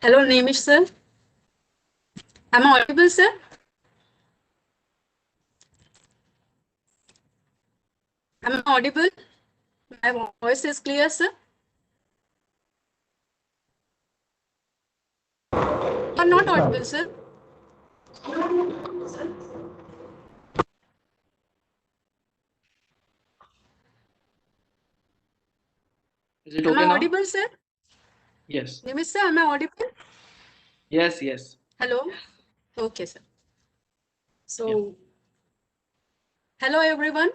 Hello, Nemish sir. Am I audible, sir? Am I audible? My voice is clear, sir. You are not audible, sir. Is it Am I okay now? audible, sir? Yes. Nemish sir, am I audible? Yes, yes. Hello? Okay, sir. Yeah. So, hello everyone.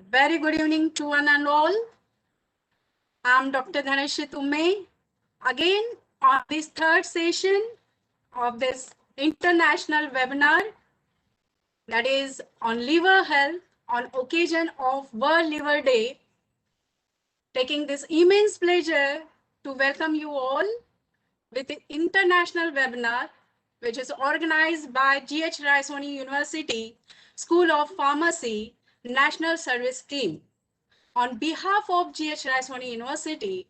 Very good evening to one and all. I'm Dr. Dhanashri Tumme. Again, on this third session of this international webinar, that is on liver health on occasion of World Liver Day, taking this immense pleasure to welcome you all with the international webinar, which is organized by G.H. Raisoni University School of Pharmacy National Service Team. On behalf of G.H. Raisoni University,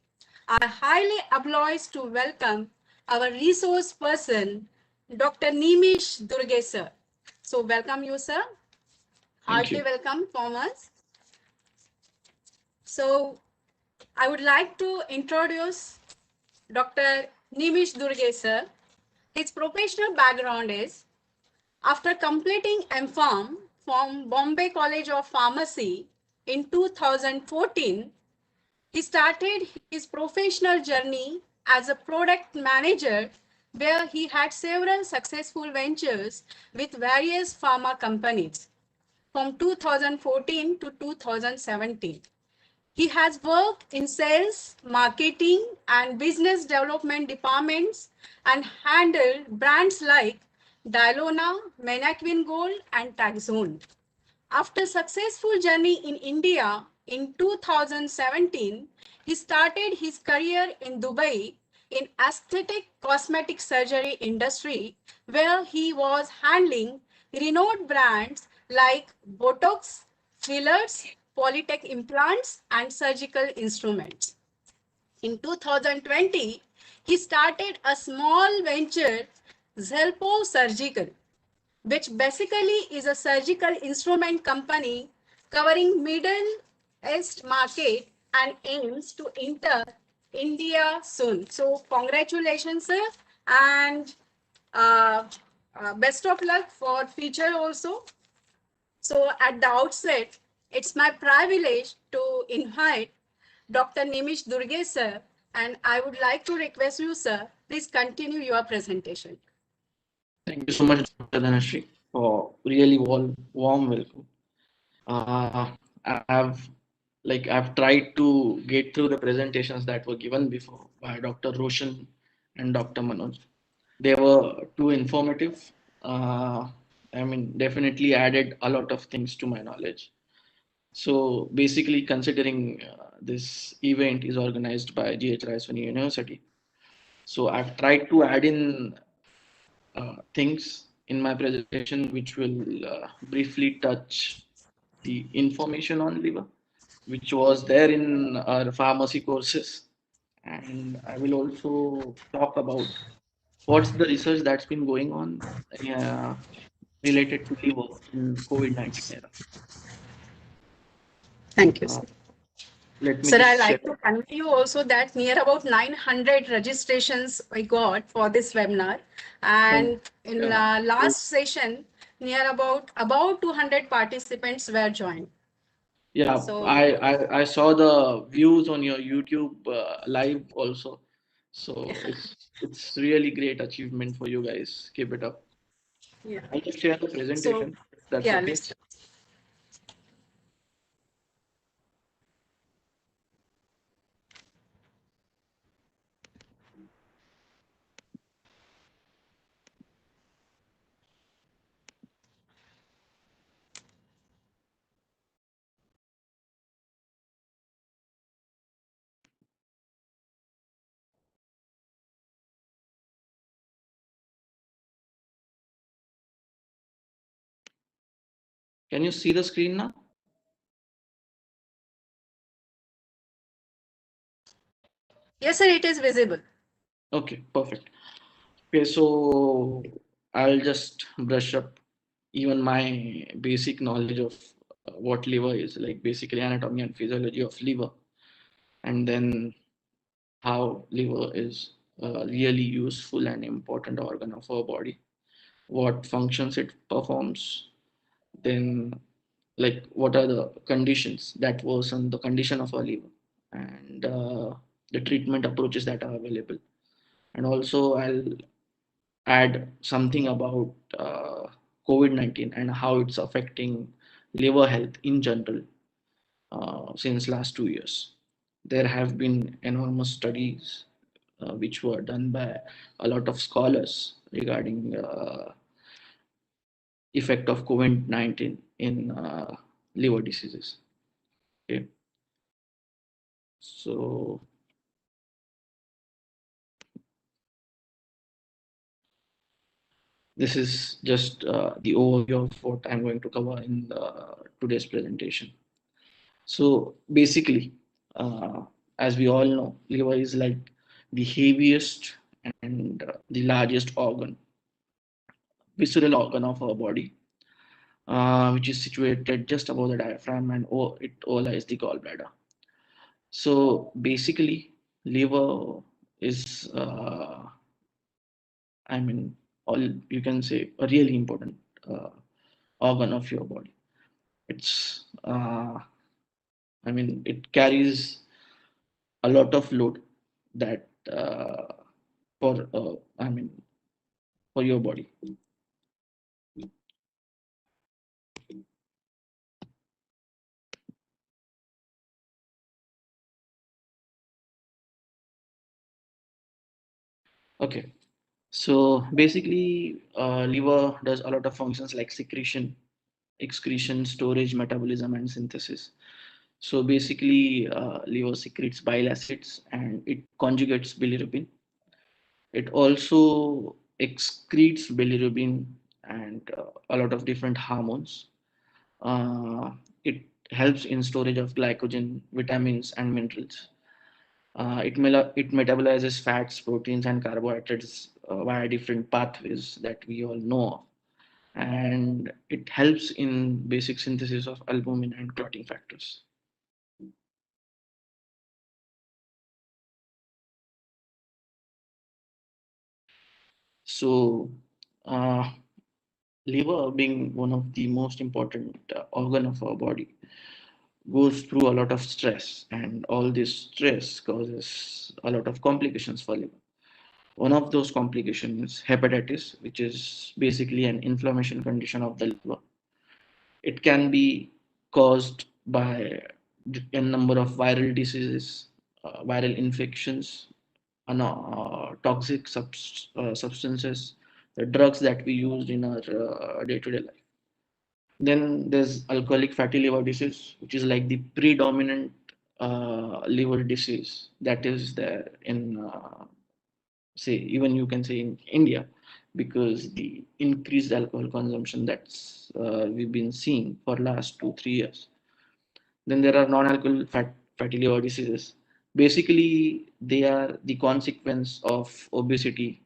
I highly oblige to welcome our resource person, Dr. Nimish Durge sir. So welcome you, sir. Thank Heartily you. welcome from us. So I would like to introduce Dr. Nimish Durge sir. His professional background is after completing M.Pharm from Bombay College of Pharmacy in 2014, he started his professional journey as a product manager where he had several successful ventures with various pharma companies from 2014 to 2017. He has worked in sales, marketing, and business development departments and handled brands like Dialona, Menaquin Gold, and Taxone. After successful journey in India in 2017, he started his career in Dubai in aesthetic cosmetic surgery industry where he was handling renowned brands like Botox, fillers, Polytech implants and surgical instruments. In 2020, he started a small venture, Zelpo Surgical, which basically is a surgical instrument company covering Middle East market and aims to enter India soon. So congratulations, sir, and uh, best of luck for future also. So at the outset, it's my privilege to invite Dr. Nimish Durge, sir, and I would like to request you, sir, please continue your presentation. Thank you so much, Dr. Dhanashri, for really warm welcome. Uh, I've tried to get through the presentations that were given before by Dr. Roshan and Dr. Manoj. They were too informative. Uh, definitely added a lot of things to my knowledge. So basically, considering this event is organized by GH Raisoni University, so I've tried to add in things in my presentation which will briefly touch the information on liver, which was there in our pharmacy courses. And I will also talk about what's the research that's been going on uh, related to liver in COVID-19 era. Thank you, Uh, sir. Let me Sir, I just share. like to convey you also that near about 900 registrations I got for this webinar. Thank And in uh, last session, near about 200 participants were joined. Yeah, So, I saw the views on your YouTube live also. So it's really great achievement for you guys. Keep it up. yeah. I'll just share the So, presentation. If that's yeah, okay. let's. Can you see the screen now? Yes, sir, it is visible. Okay, perfect. Okay, so I'll just brush up even my basic knowledge of what liver is, like basically anatomy and physiology of liver, and then how liver is a really useful and important organ of our body, what functions it performs, then like what are the conditions that worsen the condition of our liver, and the treatment approaches that are available. And also I'll add something about COVID-19 and how it's affecting liver health in general since last 2 years. There have been enormous studies which were done by a lot of scholars regarding effect of COVID-19 in liver diseases. Okay, so this is just the overview of what I'm going to cover in today's presentation. So basically, uh, as we all know, liver is like the heaviest and the largest organ, visceral organ of our body, which is situated just above the diaphragm and it overlies the gallbladder. So basically, liver is, I mean, all you can say a really important uh, organ of your body. It's, I mean, it carries a lot of load that for I mean for your body. Okay, so basically, liver does a lot of functions like secretion, excretion, storage, metabolism, and synthesis. So basically, liver secretes bile acids and it conjugates bilirubin. It also excretes bilirubin and a lot of different hormones. It helps in storage of glycogen, vitamins, and minerals. It metabolizes fats, proteins, and carbohydrates via different pathways that we all know of. And it helps in basic synthesis of albumin and clotting factors. So, uh, liver being one of the most important organ of our body goes through a lot of stress, and all this stress causes a lot of complications for liver. One of those complications is hepatitis, which is basically an inflammation condition of the liver. It can be caused by a number of viral diseases, viral infections, toxic substances, the drugs that we use in our day-to-day life. Then there's alcoholic fatty liver disease, which is like the predominant liver disease that is there in, say, even you can say in India, because the increased alcohol consumption that's we've been seeing for last 2 3 years. Then there are non-alcoholic fatty liver diseases. Basically, they are the consequence of obesity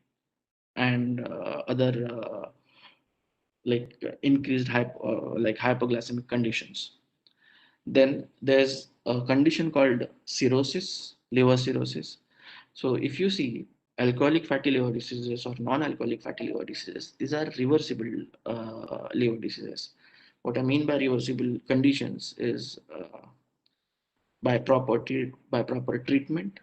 and other increased like hypoglycemic conditions. Then there's a condition called cirrhosis, liver cirrhosis. So if you see alcoholic fatty liver diseases or non-alcoholic fatty liver diseases, these are reversible liver diseases. What I mean by reversible conditions is by proper treatment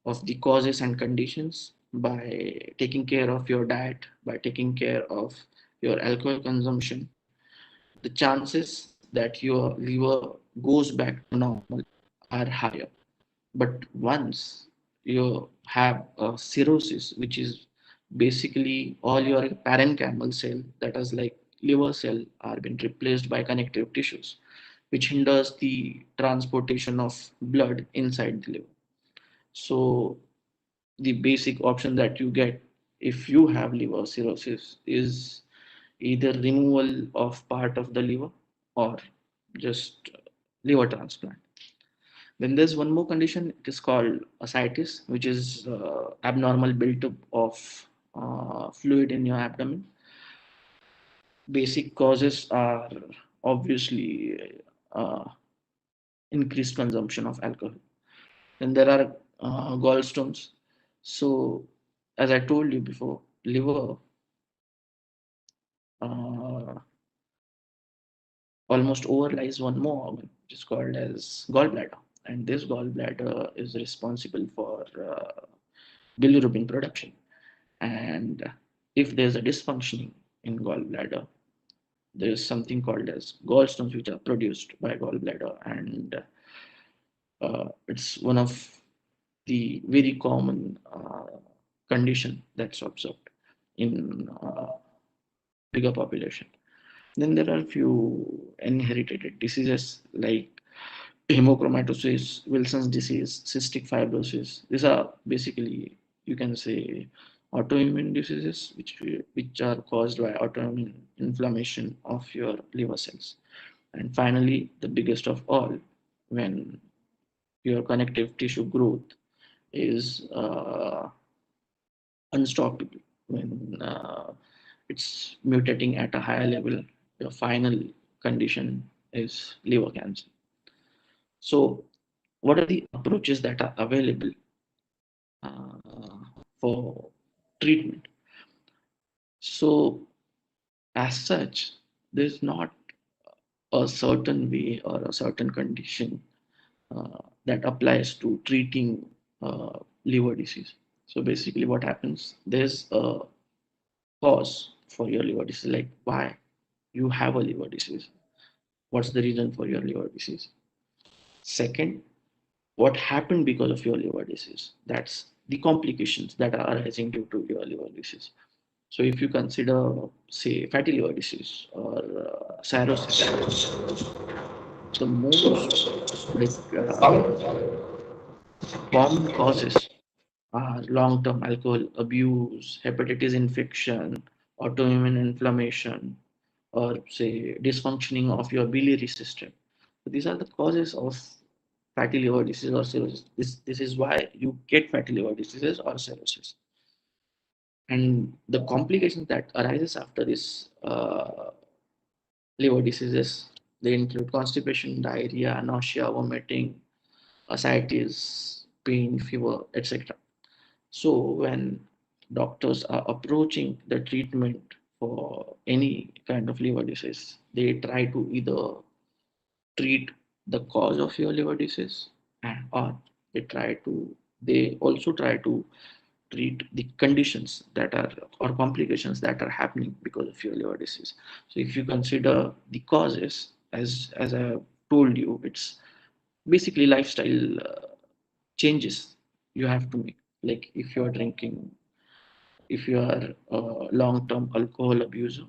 of the causes and conditions, by taking care of your diet, by taking care of your alcohol consumption, the chances that your liver goes back to normal are higher. But once you have a cirrhosis, which is basically all your parenchymal cell, that is like liver cell, are been replaced by connective tissues, which hinders the transportation of blood inside the liver. So the basic option that you get if you have liver cirrhosis is either removal of part of the liver or just liver transplant. Then there's one more condition. It is called ascites, which is abnormal buildup of fluid in your abdomen. Basic causes are obviously uh, increased consumption of alcohol. Then there are gallstones. So, as I told you before, liver uh, almost overlies one more organ, which is called as gallbladder. And this gallbladder is responsible for bilirubin production. And if there's a dysfunctioning in gallbladder, there is something called as gallstones, which are produced by gallbladder, and it's one of the very common condition that's observed in bigger population. Then there are few inherited diseases like hemochromatosis, Wilson's disease, cystic fibrosis. These are basically, you can say, autoimmune diseases which are caused by autoimmune inflammation of your liver cells. And finally, the biggest of all, when your connective tissue growth is unstoppable, when it's mutating at a higher level, your final condition is liver cancer. So, what are the approaches that are available for treatment? So, as such, there's not a certain way or a certain condition that applies to treating liver disease. So, basically, what happens, there's a cause for your liver disease, like why you have a liver disease, what's the reason for your liver disease. Second, what happened because of your liver disease, that's the complications that are arising due to your liver disease. So if you consider, say, fatty liver disease or cirrhosis, the most common causes are long-term alcohol abuse, hepatitis infection, autoimmune inflammation, or say dysfunctioning of your biliary system. So these are the causes of fatty liver disease or cirrhosis. This is why you get fatty liver diseases or cirrhosis. And the complications that arises after this liver diseases, they include constipation, diarrhea, nausea, vomiting, ascites, pain, fever, etc. So when doctors are approaching the treatment for any kind of liver disease, they try to either treat the cause of your liver disease, and or they also try to treat the conditions that are or complications that are happening because of your liver disease. So if you consider the causes, as I told you, it's basically lifestyle changes you have to make. Like if you are drinking, if you are a long-term alcohol abuser,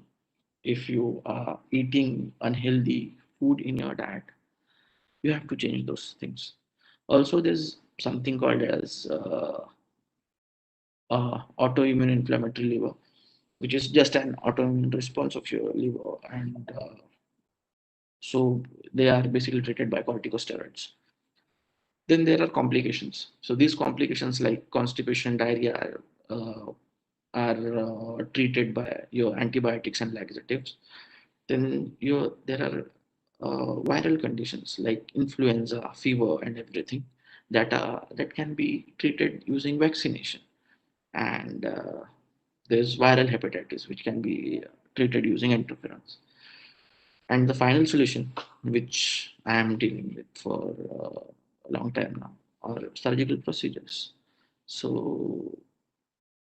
if you are eating unhealthy food in your diet, you have to change those things. Also, there's something called as autoimmune inflammatory liver, which is just an autoimmune response of your liver, and so they are basically treated by corticosteroids. Then there are complications. So these complications like constipation, diarrhea are treated by your antibiotics and laxatives. Then there are viral conditions like influenza, fever, and everything that can be treated using vaccination. And there's viral hepatitis, which can be treated using interferons. And the final solution, which I am dealing with for a long time now, are surgical procedures. So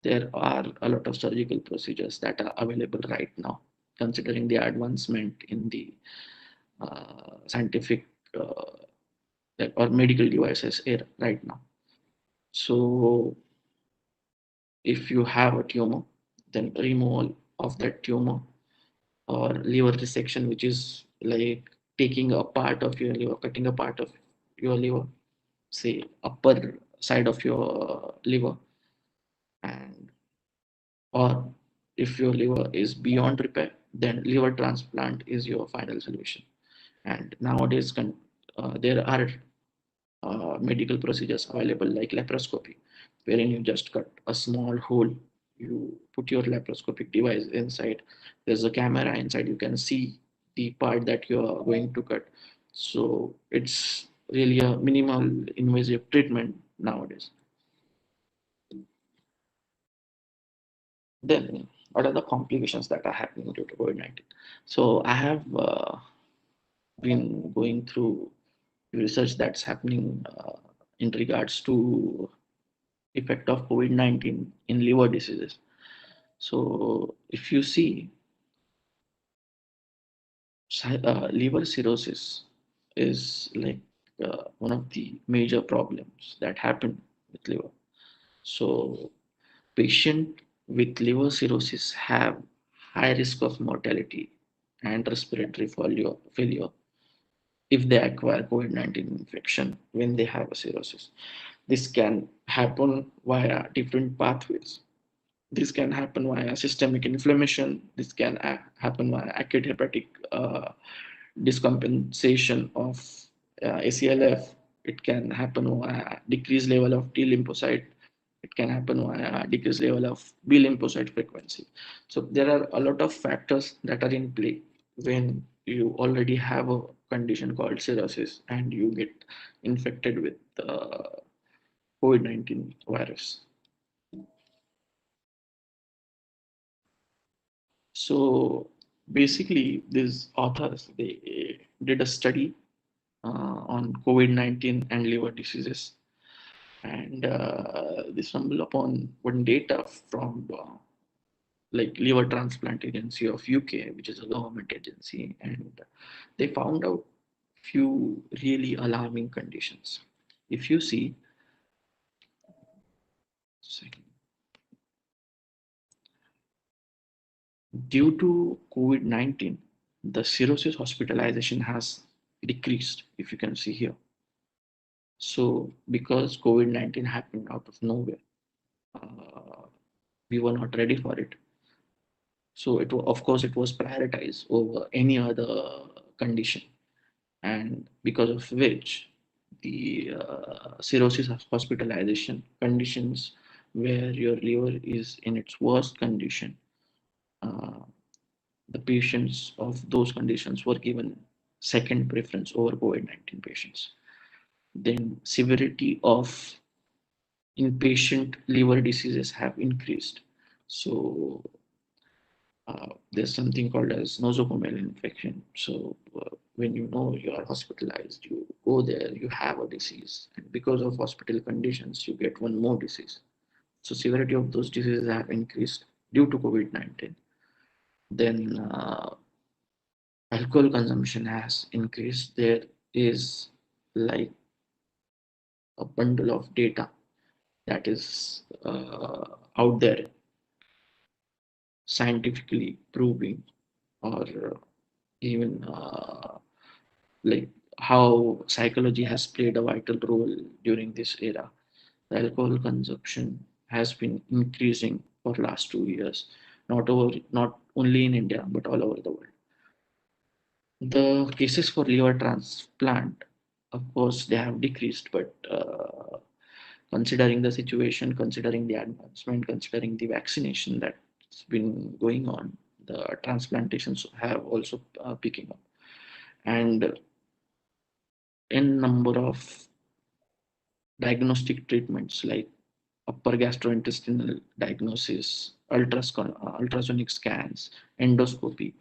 there are a lot of surgical procedures that are available right now, considering the advancement in the scientific or medical devices here right now. So if you have a tumor, then removal of that tumor or liver resection, which is like taking a part of your liver, cutting a part of your liver, say upper side of your liver, and or if your liver is beyond repair, then liver transplant is your final solution. And nowadays, there are medical procedures available like laparoscopy, wherein you just cut a small hole, you put your laparoscopic device inside, there's a camera inside, you can see the part that you are going to cut. So it's really a minimal invasive treatment nowadays. Then, what are the complications that are happening due to COVID-19? So I have been going through research that's happening in regards to effect of COVID-19 in liver diseases. So if you see, liver cirrhosis is like one of the major problems that happen with liver. So patient with liver cirrhosis have high risk of mortality and respiratory failure if they acquire COVID-19 infection when they have a cirrhosis. This can happen via different pathways. This can happen via systemic inflammation. This can happen via acute hepatic discompensation of ACLF. It can happen via decreased level of T lymphocyte. It can happen via decreased level of B lymphocyte frequency. So there are a lot of factors that are in play when you already have a condition called cirrhosis and you get infected with COVID-19 virus. So basically, these authors they did a study on COVID-19 and liver diseases, and they stumbled upon one data from like liver transplant agency of UK, which is a government agency, and they found out few really alarming conditions. If you see, due to COVID-19, the cirrhosis hospitalization has decreased, if you can see here. So, because COVID-19 happened out of nowhere, uh, we were not ready for it. So, of course, it was prioritized over any other condition, and because of which the cirrhosis hospitalization conditions where your liver is in its worst condition, uh, the patients of those conditions were given second preference over COVID-19 patients. Then severity of inpatient liver diseases have increased. So there's something called as nosocomial infection. So when you know you are hospitalized, you go there, you have a disease, and because of hospital conditions, you get one more disease. So severity of those diseases have increased due to COVID-19. Then alcohol consumption has increased. There is like a bundle of data that is out there scientifically proving or even like how psychology has played a vital role during this era. The alcohol consumption has been increasing for last 2 years, not only in India but all over the world. The cases for liver transplant, of course, they have decreased, but considering the situation, considering the advancement, considering the vaccination that's been going on, the transplantations have also picking up, and in number of diagnostic treatments like upper gastrointestinal diagnosis, ultrasonic scans, endoscopy,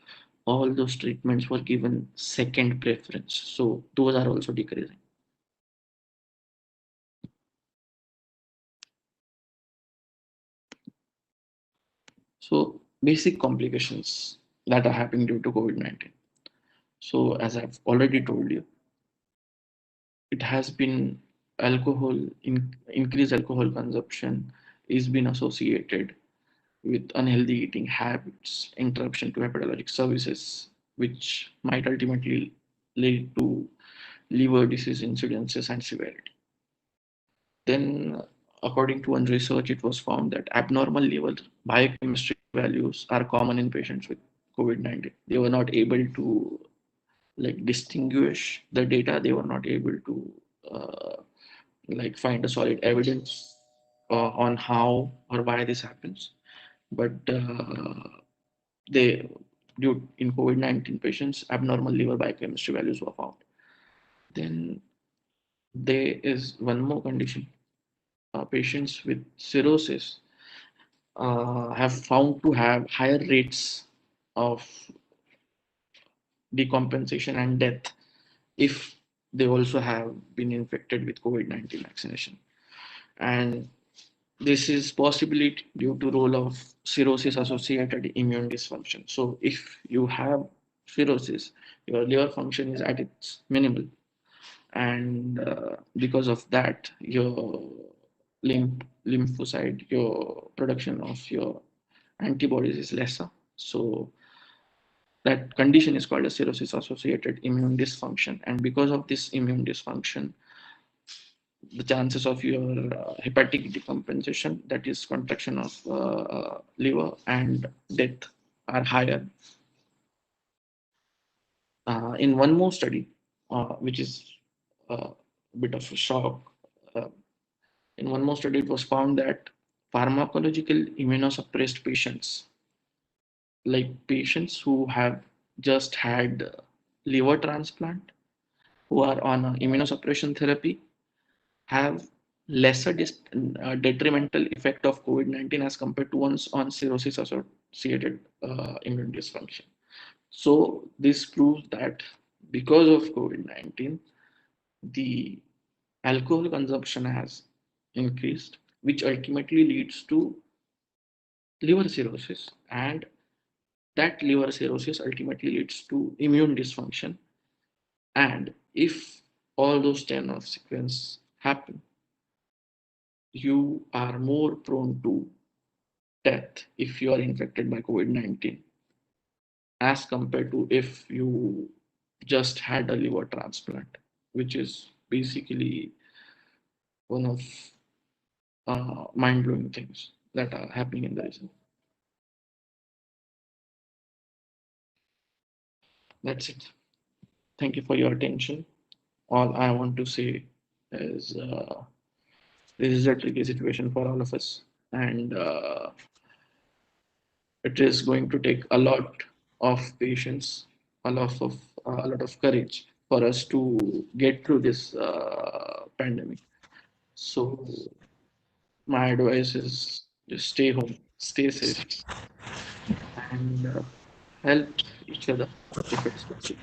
all those treatments were given second preference. So those are also decreasing. So basic complications that are happening due to COVID-19. So as I've already told you, it has been increased alcohol consumption is been associated with unhealthy eating habits, interruption to hepatologic services, which might ultimately lead to liver disease incidences and severity. Then, according to one research, it was found that abnormal liver biochemistry values are common in patients with COVID-19. They were not able to like distinguish the data. They were not able to like find a solid evidence on how or why this happens. But they due in COVID-19 patients, abnormal liver biochemistry values were found. Then there is one more condition. Patients with cirrhosis have found to have higher rates of decompensation and death if they also have been infected with COVID-19 vaccination. And this is possibly due to role of cirrhosis associated immune dysfunction. So if you have cirrhosis, your liver function is at its minimal, and because of that, your lymphocyte, your production of your antibodies is lesser. So that condition is called a cirrhosis associated immune dysfunction, and because of this immune dysfunction, the chances of your hepatic decompensation, that is contraction of liver, and death are higher. In one more study, which is a bit of a shock, uh, in one more study, it was found that pharmacological immunosuppressed patients, like patients who have just had liver transplant, who are on immunosuppression therapy, have lesser detrimental effect of COVID-19 as compared to ones on cirrhosis associated immune dysfunction. So this proves that because of COVID-19, the alcohol consumption has increased, which ultimately leads to liver cirrhosis, and that liver cirrhosis ultimately leads to immune dysfunction. And if all those 10 of sequence happen, you are more prone to death if you are infected by COVID-19 as compared to if you just had a liver transplant, which is basically one of mind-blowing things that are happening in the recent. That's it. Thank you for your attention. All I want to say is this is a tricky situation for all of us, and it is going to take a lot of patience, a lot of courage for us to get through this pandemic. So my advice is just stay home, stay safe, and help each other if it's possible.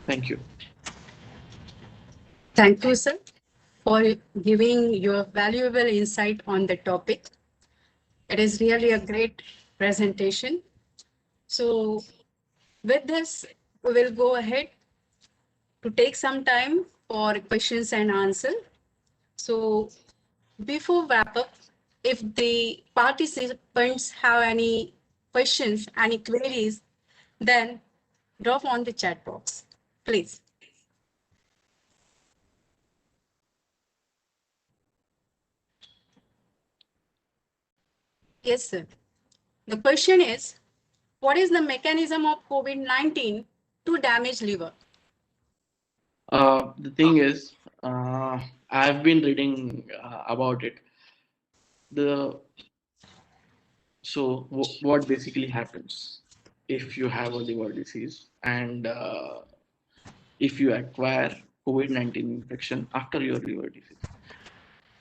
Thank you. Thank you, sir, for giving your valuable insight on the topic. It is really a great presentation. So, with this, we will go ahead to take some time for questions and answer. So, before wrap up, if the participants have any questions, any queries, then drop on the chat box, please. Yes, sir. The question is, what is the mechanism of COVID-19 to damage liver? The thing is, I've been reading about it. The So what basically happens if you have a liver disease and if you acquire COVID-19 infection after your liver disease?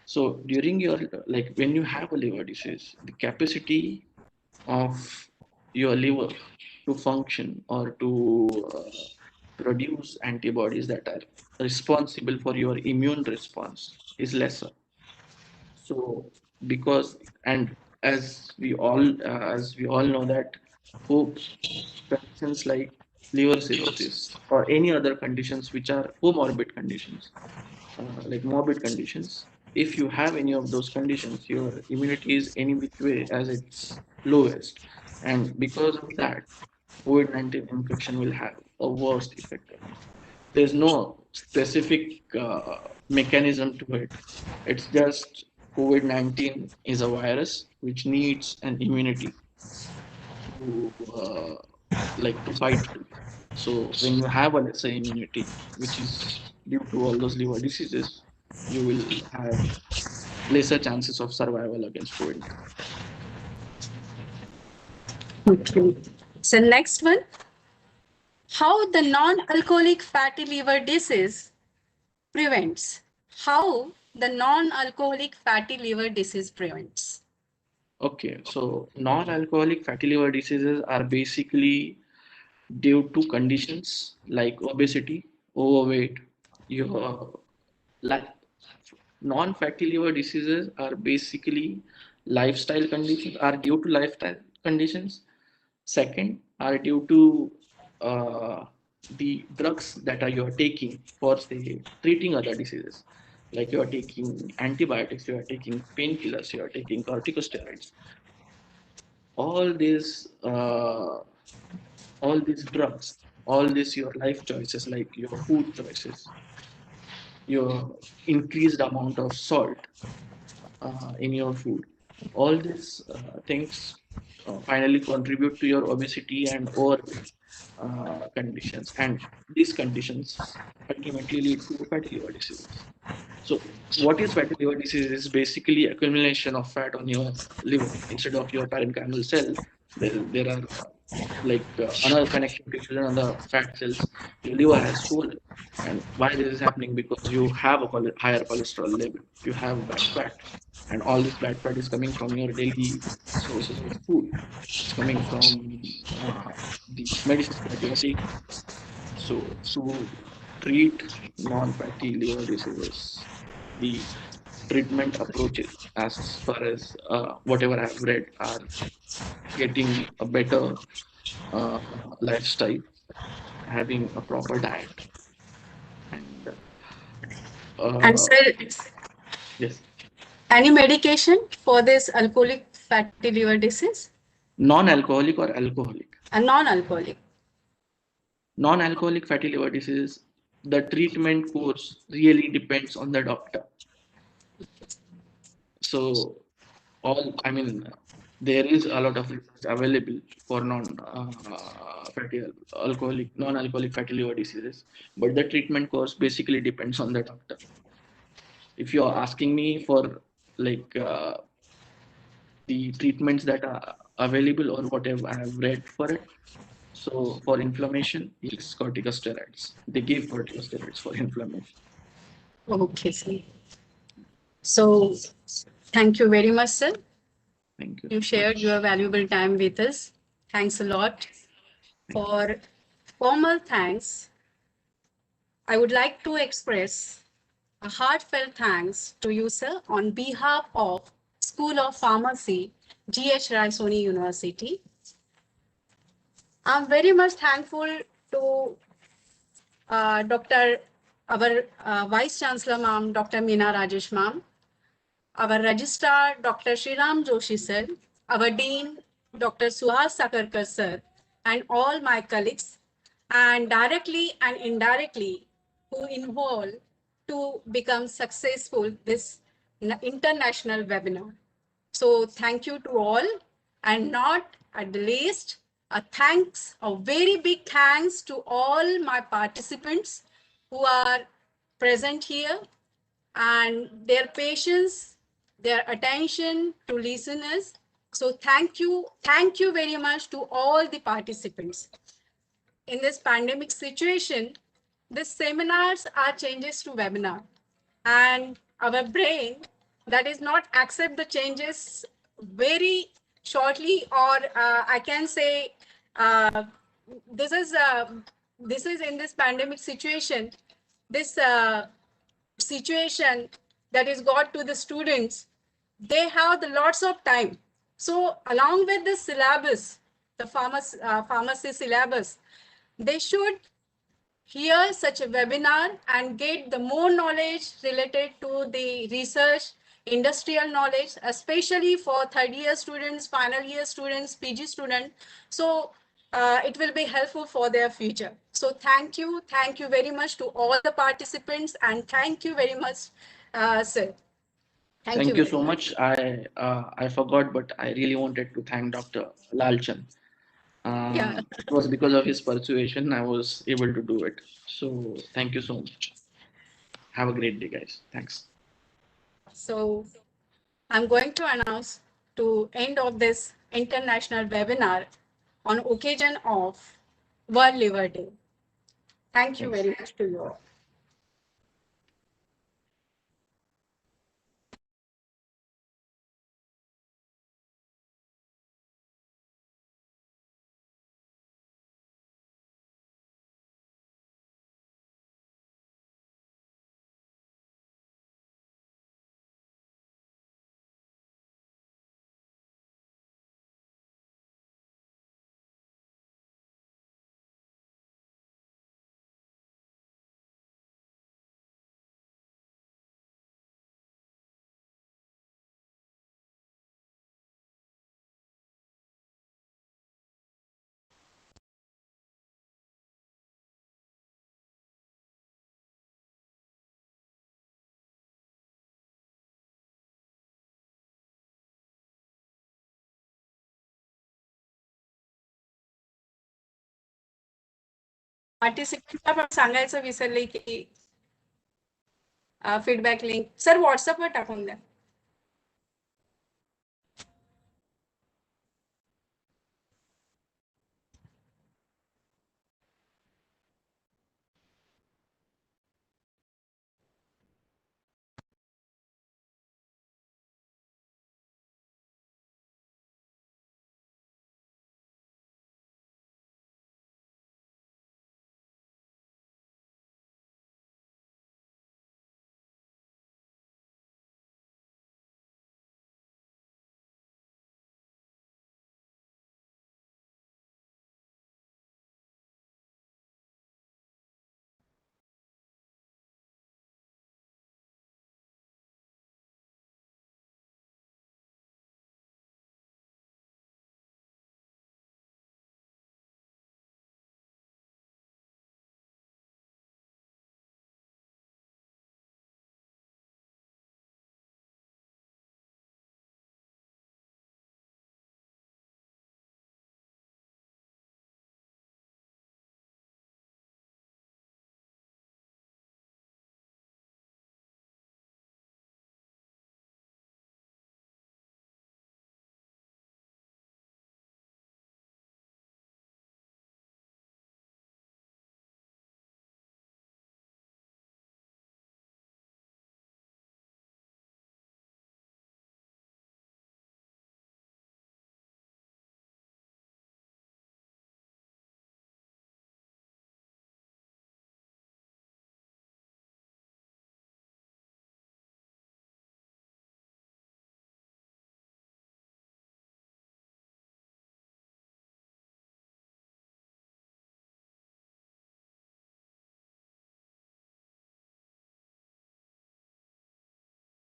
So during your, like when you have a liver disease, the capacity of your liver to function or to produce antibodies that are responsible for your immune response is lesser. So because, and as we all know that for conditions like liver cirrhosis or any other conditions which are comorbid conditions, like morbid conditions, if you have any of those conditions, your immunity is any which way as its lowest, and because of that, COVID-19 infection will have a worst effect on you. There's no specific mechanism to it. It's just COVID-19 is a virus which needs an immunity to to fight with. So when you have a lesser immunity, which is due to all those liver diseases, you will have lesser chances of survival against COVID. Okay. So next one, how the non-alcoholic fatty liver disease prevents. How the non-alcoholic fatty liver disease prevents. Okay, so non-alcoholic fatty liver diseases are basically due to conditions like obesity, overweight, your like non-fatty liver diseases are basically lifestyle conditions, are due to lifestyle conditions. Second, are due to the drugs that are you are taking for say treating other diseases. Like you are taking antibiotics, you are taking painkillers, you are taking corticosteroids. All these all these drugs, all these your life choices like your food choices, your increased amount of salt in your food, all these things finally contribute to your obesity and overweight conditions, and these conditions ultimately lead to fatty liver diseases. So what is fatty liver disease is basically accumulation of fat on your liver instead of your parenchymal cell. There are another connective tissue on the fat cells. Your liver has swollen, and why this is happening? Because you have a higher cholesterol level, you have bad fat, and all this bad fat is coming from your daily sources of food. It's coming from the medicines that you are taking. So to treat non-fatty liver diseases, the treatment approaches, as far as whatever I've read, are getting a better uh, lifestyle, having a proper diet, and And uh, sir, yes, any medication for this alcoholic fatty liver disease? non-alcoholic or alcoholic. A non-alcoholic. Non-alcoholic fatty liver disease, the treatment course really depends on the doctor. So I mean, there is a lot of research available for fatty non-alcoholic fatty liver diseases, but the treatment course basically depends on the doctor. If you're asking me for like the treatments that are available or whatever I have read for it, so for inflammation, it's corticosteroids. They give corticosteroids for inflammation. Okay, sir. So thank you very much, sir. Thank you You so shared your much. valuable time with us. Thanks a lot. Thank you. For formal thanks, I would like to express a heartfelt thanks to you, sir, on behalf of School of Pharmacy, GH Raisoni University. I'm very much thankful to Dr. our Vice Chancellor, Ma'am, Dr. Meena Rajesh, Ma'am, our Registrar, Dr. Shriram Joshi, sir, our Dean, Dr. Suhas Sakarkar, sir, and all my colleagues, and directly and indirectly who involved to become successful this international webinar. So thank you to all, and not at the least, a very big thanks to all my participants who are present here, and their patience, their attention to listeners. So thank you very much to all the participants. In this pandemic situation, these seminars are changes to webinar, and our brain that is not accept the changes very shortly, or I can say this is uh, this is in this pandemic situation, this situation that is got to the students, they have the lots of time. So along with the syllabus, the pharmacy syllabus, they should hear such a webinar and get the more knowledge related to the research, industrial knowledge, especially for third year students, final year students, PG students. So it will be helpful for their future. So thank you very much to all the participants, and thank you very much, sir. Thank you Thank you very so much. much. I forgot, but I really wanted to thank Dr. Lalchan. Yeah. It was because of his persuasion I was able to do it. So thank you so much. Have a great day, guys. Thanks. So I'm going to announce to end of this international webinar on occasion of World Liver Day. Thank you Thanks. very much to you all. पार्टिसिपेंटला पण सांगायचं विसरले की feedback link sir व्हॉट्सअपवर टाकून द्या.